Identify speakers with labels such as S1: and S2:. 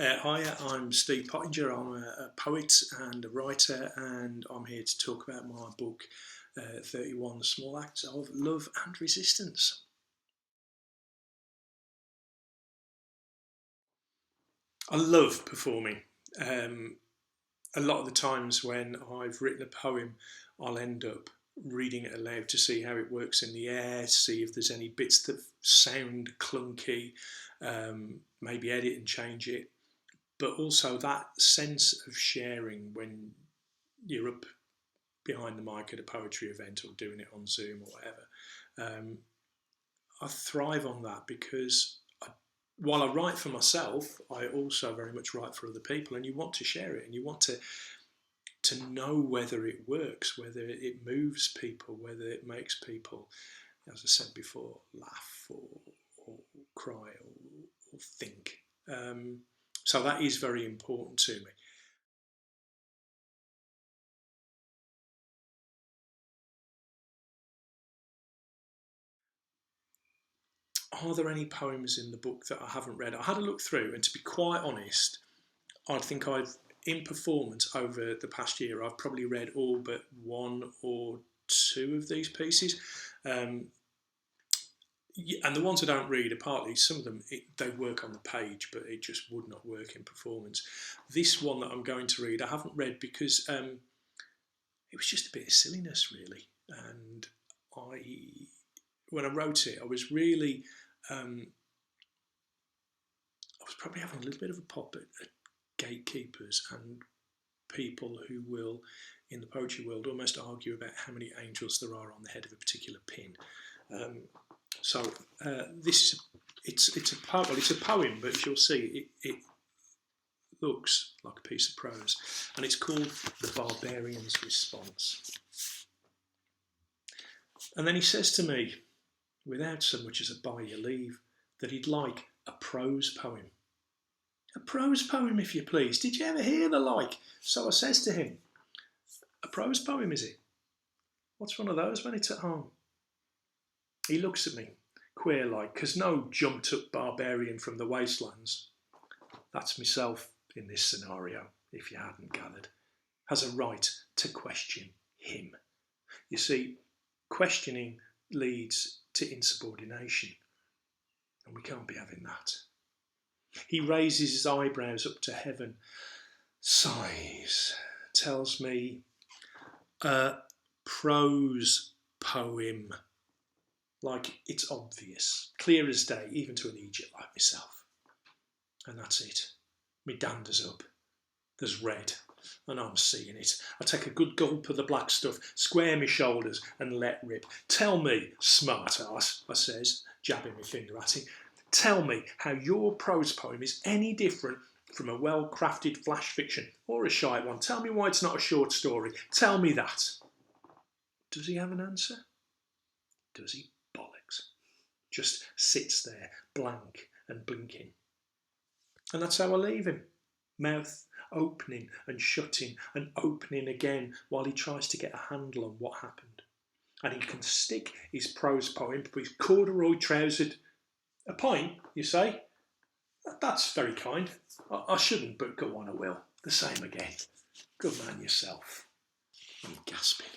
S1: Hi, I'm Steve Pottinger. I'm a poet and a writer, and I'm here to talk about my book, 31 Small Acts of Love and Resistance. I love performing. Um, a lot of the times when I've written a poem, I'll end up reading it aloud to see how it works in the air, see if there's any bits that sound clunky, maybe edit and change it. But also that sense of sharing when you're up behind the mic at a poetry event or doing it on Zoom or whatever. I thrive on that because while I write for myself, I also very much write for other people, and you want to share it and you want to know whether it works, whether it moves people, whether it makes people, as I said before, laugh or cry or think. So that is very important to me. Are there any poems in the book that I haven't read? I had a look through, and to be quite honest, I think in performance over the past year, I've probably read all but one or two of these pieces. Um, and the ones I don't read are partly, some of them, they work on the page, but it just would not work in performance. This one that I'm going to read, I haven't read because it was just a bit of silliness, really. And I, when I wrote it, I was really um, I was probably having a little bit of a pop at gatekeepers and people who will, in the poetry world, almost argue about how many angels there are on the head of a particular pin. Um, so this it's a well, it's a poem, but as you'll see, it looks like a piece of prose, and it's called "The Barbarian's Response." And then he says to me, without so much as a by your leave, that he'd like a prose poem. A prose poem, if you please. Did you ever hear the like? So I says to him, a prose poem, is it? What's one of those when it's at home? He looks at me, queer like, 'cause no jumped up barbarian from the wastelands, that's myself in this scenario, if you hadn't gathered, has a right to question him. You see, questioning leads to insubordination, and we can't be having that. He raises his eyebrows up to heaven, sighs, tells me a prose poem. Like it's obvious, clear as day, even to an idiot like myself. And that's it. Me dander's up. There's red, and I'm seeing it. I take a good gulp of the black stuff, square my shoulders, and let rip. Tell me, smart ass, I says, jabbing my finger at him. Tell me how your prose poem is any different from a well-crafted flash fiction or a shite one. Tell me why it's not a short story. Tell me that. Does he have an answer? Does he? Bollocks. Just sits there, blank and blinking. And that's how I leave him. Mouth opening and shutting and opening again while he tries to get a handle on what happened. And he can stick his prose poem up his corduroy trousered. A pint, you say? That's very kind. I shouldn't, but go on, I will. The same again. Good man yourself. I'm gasping.